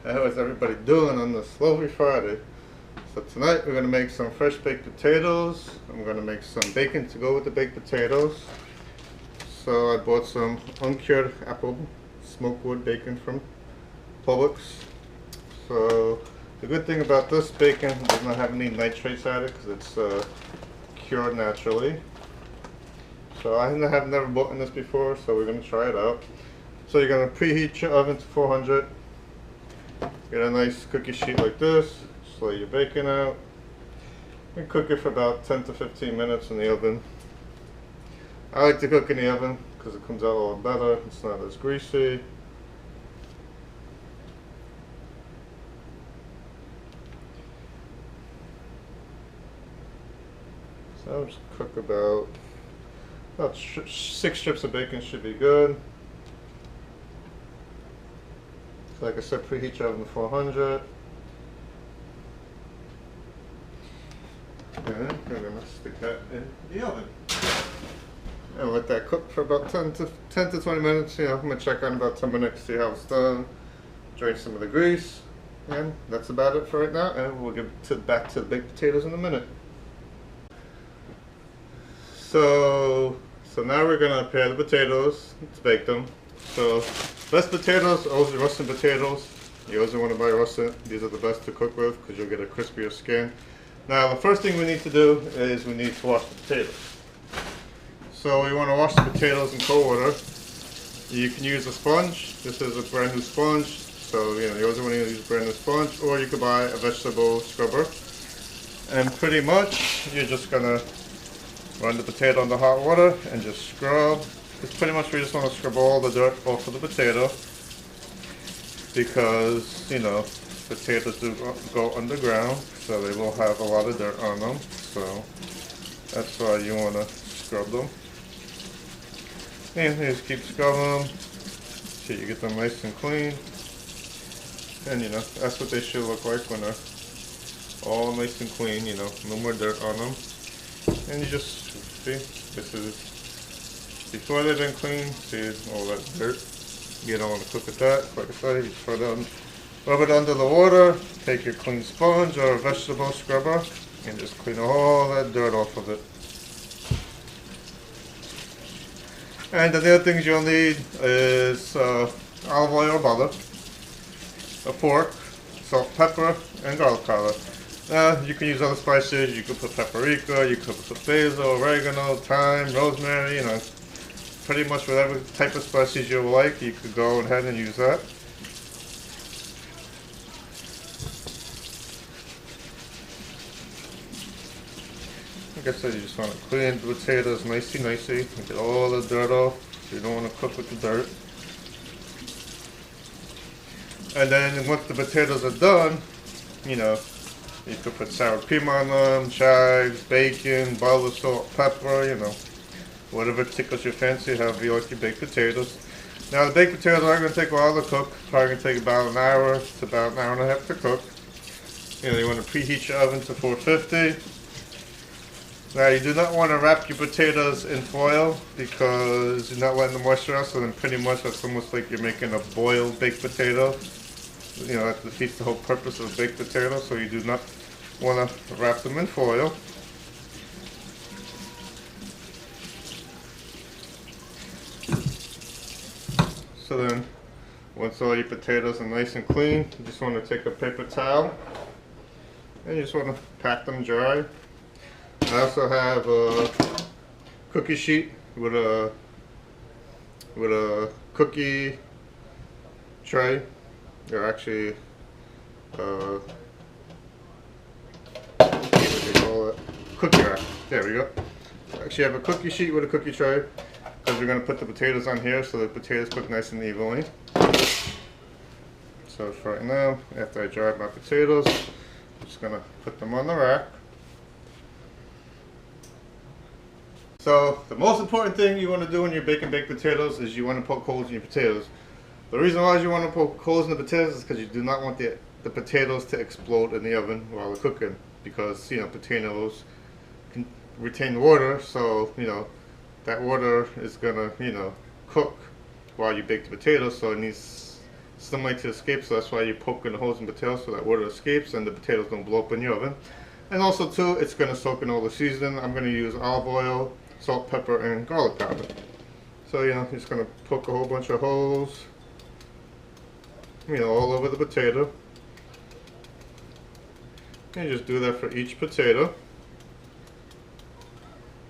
How is everybody doing on this lovely Friday? So tonight we're going to make some fresh baked potatoes. I'm going to make some bacon to go with the baked potatoes. So I bought some uncured apple smoked wood bacon from Publix. So the good thing about this bacon does not have any nitrates added because it's cured naturally. So I have never bought this before, so we're going to try it out. So you're going to preheat your oven to 400. Get a nice cookie sheet like this, just lay your bacon out, and cook it for about 10 to 15 minutes in the oven. I like to cook in the oven because it comes out a little better, it's not as greasy. So I'll just cook about 6 strips of bacon should be good. Like I said, preheat your oven to 400. And we're going to stick that in the oven. And let that cook for about 10 to 20 minutes. I'm going to check on about 10 minutes, see how it's done. Drain some of the grease. And that's about it for right now. And we'll get back to the baked potatoes in a minute. So now we're going to prepare the potatoes to bake them. So best potatoes are always russet potatoes. You always want to buy russet. These are the best to cook with because you'll get a crispier skin. Now the first thing we need to do is we need to wash the potatoes. So we want to wash the potatoes in cold water. You can use a sponge. This is a brand new sponge. So you always want to use a brand new sponge, or you could buy a vegetable scrubber. And pretty much you're just gonna run the potato under hot water and just scrub. It's pretty much we just want to scrub all the dirt off of the potato because, potatoes do go underground, so they will have a lot of dirt on them. So that's why you want to scrub them. And you just keep scrubbing them till you get them nice and clean. And that's what they should look like when they're all nice and clean, no more dirt on them. And you just see, this is before they've been cleaned, see all that dirt. You don't want to cook with that. Like I said, you throw it rub it under the water, take your clean sponge or a vegetable scrubber, and just clean all that dirt off of it. And the other things you'll need is olive oil or butter, a fork, salt, pepper, and garlic powder. You can use other spices. You could put paprika, you could put basil, oregano, thyme, rosemary, pretty much whatever type of spices you like, you could go ahead and use that. Like I said, you just want to clean the potatoes nicey and get all the dirt off. You don't want to cook with the dirt. And then once the potatoes are done, you could put sour cream on them, chives, bacon, butter, salt, pepper, whatever tickles your fancy, however you like your baked potatoes. Now the baked potatoes are going to take a while to cook. Probably going to take about an hour to about an hour and a half to cook. You want to preheat your oven to 450. Now you do not want to wrap your potatoes in foil because you're not letting the moisture out, so then pretty much that's almost like you're making a boiled baked potato. That defeats the whole purpose of a baked potato, so you do not want to wrap them in foil. So then, once all your potatoes are nice and clean, you just want to take a paper towel and you just want to pack them dry. I also have a cookie sheet with a cookie tray. They're actually what do they call it? Cookie rack. There we go. Actually, I have a cookie sheet with a cookie tray because we're going to put the potatoes on here so the potatoes cook nice and evenly. So for right now, after I dry my potatoes, I'm just going to put them on the rack. So the most important thing you want to do when you're baking baked potatoes is you want to poke holes in your potatoes. The reason why you want to poke holes in the potatoes is because you do not want the potatoes to explode in the oven while they're cooking, because potatoes can retain water, so that water is gonna cook while you bake the potatoes, so it needs similar to escape, so that's why you poke in the holes in the potatoes so that water escapes and the potatoes don't blow up in your oven. And also too, it's going to soak in all the seasoning. I'm going to use olive oil, salt, pepper, and garlic powder. So you're just going to poke a whole bunch of holes, all over the potato. And you just do that for each potato.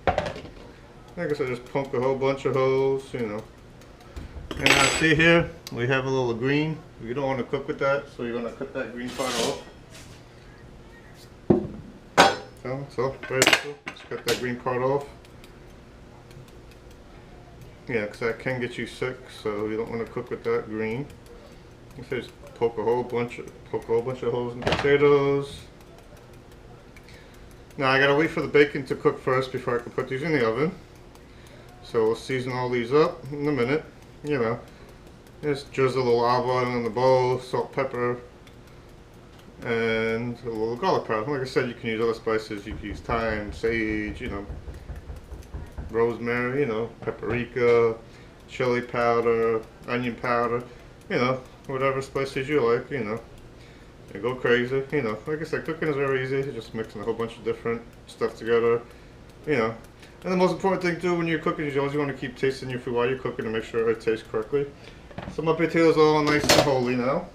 Like I said, just poke a whole bunch of holes, And now see here, we have a little green. You don't want to cook with that, so you're going to cut that green part off. So very simple. Just cut that green part off. Yeah, because that can get you sick, so you don't want to cook with that green. So just poke a whole bunch of holes in the potatoes. Now I gotta wait for the bacon to cook first before I can put these in the oven. So we'll season all these up in a minute. Just drizzle a little olive oil in the bowl, salt, pepper, and a little garlic powder. Like I said, you can use other spices. You can use thyme, sage, rosemary, paprika, chili powder, onion powder, whatever spices you like, And go crazy, Like I said, cooking is very easy. You're just mixing a whole bunch of different stuff together, And the most important thing too when you're cooking is you always want to keep tasting your food while you're cooking to make sure it tastes correctly. So my potatoes are all nice and holy now.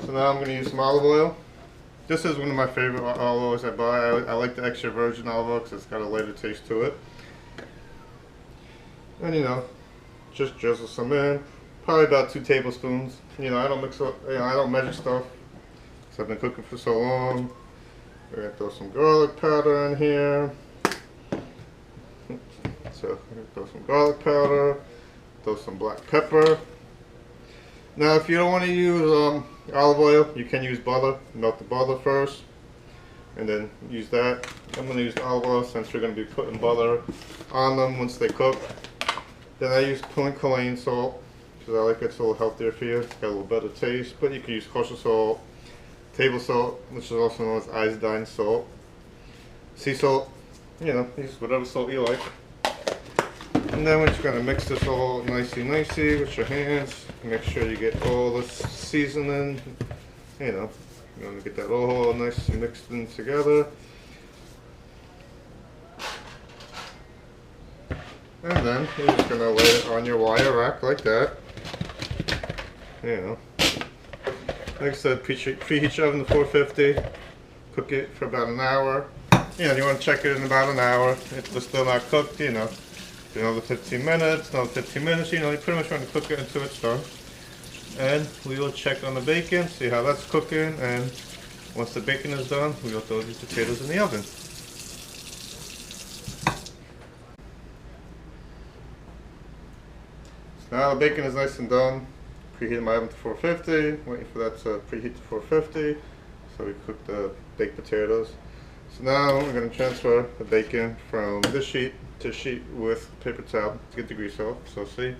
So now I'm going to use some olive oil. This is one of my favorite olive oils I buy. I like the extra virgin olive oil because it's got a lighter taste to it. And just drizzle some in. Probably about 2 tablespoons. I don't mix up, I don't measure stuff because I've been cooking for so long. We're going to throw some garlic powder in here. So I'm going to throw some garlic powder, throw some black pepper. Now if you don't want to use olive oil, you can use butter. Melt the butter first and then use that. I'm going to use olive oil since we're going to be putting butter on them once they cook. Then I use Himalayan salt because I like it's a little healthier for you. It's got a little better taste, but you can use kosher salt, table salt, which is also known as iodine salt, sea salt, use whatever salt you like. And then we're just going to mix this all nicey with your hands. Make sure you get all the seasoning, you want to get that all nice and mixed in together. And then you're just going to lay it on your wire rack like that. Like I said, preheat your oven to 450. Cook it for about an hour. You want to check it in about an hour. If it's still not cooked, another 15 minutes, you pretty much want to cook it until it's done. And we will check on the bacon, see how that's cooking, and once the bacon is done, we will throw these potatoes in the oven. So now the bacon is nice and done. Preheated my oven to 450, waiting for that to preheat to 450, so we cook the baked potatoes. So now we're going to transfer the bacon from this sheet to sheet with paper towel to get the grease off. So see,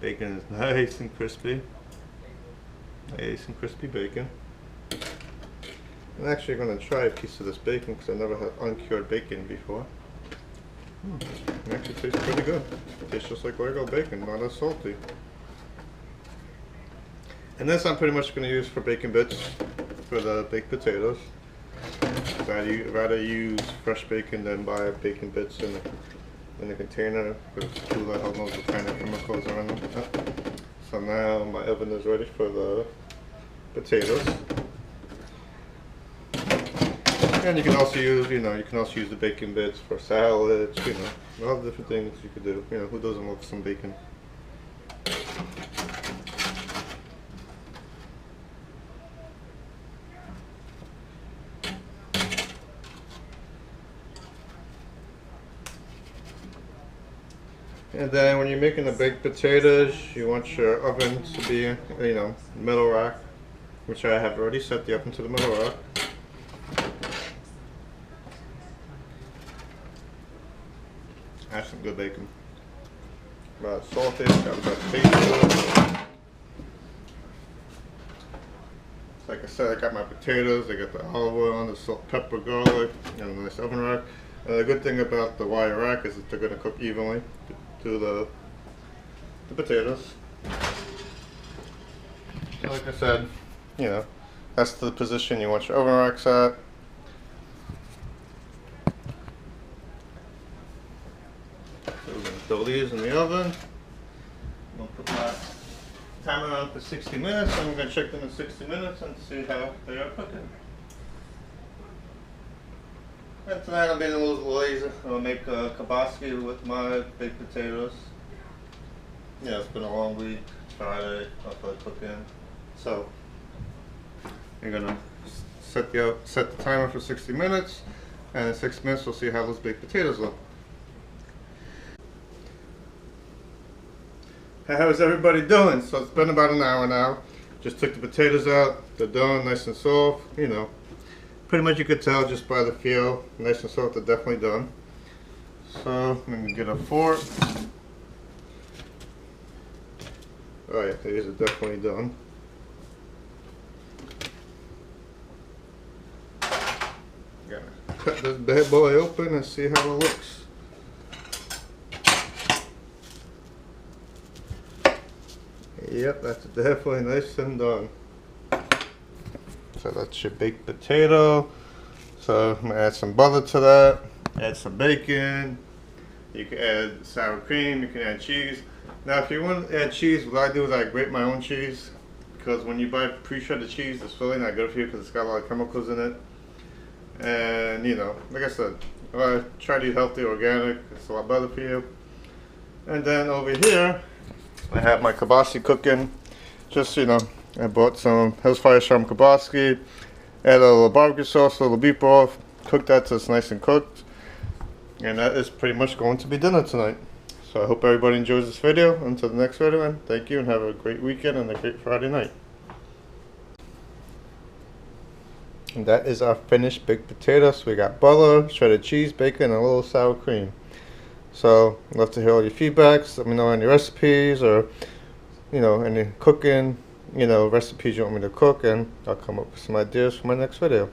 bacon is nice and crispy. Nice and crispy bacon. I'm actually going to try a piece of this bacon because I never had uncured bacon before. It actually tastes pretty good. It tastes just like regular bacon, not as salty. And this I'm pretty much going to use for bacon bits for the baked potatoes. I'd rather use fresh bacon than buy bacon bits in the container because who the hell knows what kind of chemicals are in them. So now my oven is ready for the potatoes. And you can also use, the bacon bits for salads, a lot of different things you could do. Who doesn't love some bacon? And then when you're making the baked potatoes, you want your oven to be, middle rack, which I have already set the oven to the middle rack. Have some good bacon. About salted, got about taste to it. Like I said, I got my potatoes, I got the olive oil on, the salt, pepper, garlic, and a nice oven rack. The good thing about the wire rack is that they're going to cook evenly to the potatoes. like I said, you know, that's the position you want your oven racks at. So we're going to throw these in the oven. I'm going to put my timer on for 60 minutes. I'm going to check them in 60 minutes and see how they are cooking. And tonight I'm being a little lazy. I'm going to make kielbasa with my baked potatoes. Yeah, it's been a long week. It's Friday. I feel like cooking. So you're gonna set the timer for 60 minutes, and in 6 minutes we'll see how those baked potatoes look. How's everybody doing? So it's been about an hour now. Just took the potatoes out. They're done, nice and soft. You know, pretty much you could tell just by the feel. Nice and soft. They're definitely done. So I'm gonna get a fork. Oh yeah, these are definitely done. Gonna cut this bad boy open and see how it looks. Yep, that's definitely nice and done. So that's your baked potato. So I'm gonna add some butter to that. Add some bacon. You can add sour cream. You can add cheese. Now, if you want to add cheese, what I do is I grate my own cheese, because when you buy pre-shredded cheese, it's really not good for you because it's got a lot of chemicals in it. And you know, like I said, I try to eat healthy, organic. It's a lot better for you. And then over here, I have my kielbasa cooking. Just, you know, I bought some Hellfire Sharm kielbasa, add a little barbecue sauce, a little beef broth, cook that till it's nice and cooked. And that is pretty much going to be dinner tonight. So I hope everybody enjoys this video. Until the next video, and thank you, and have a great weekend and a great Friday night. And that is our finished baked potatoes. We got butter, shredded cheese, bacon, and a little sour cream. So I'd love to hear all your feedbacks. Let me know any recipes, or you know, any cooking, you know, recipes you want me to cook, and I'll come up with some ideas for my next video.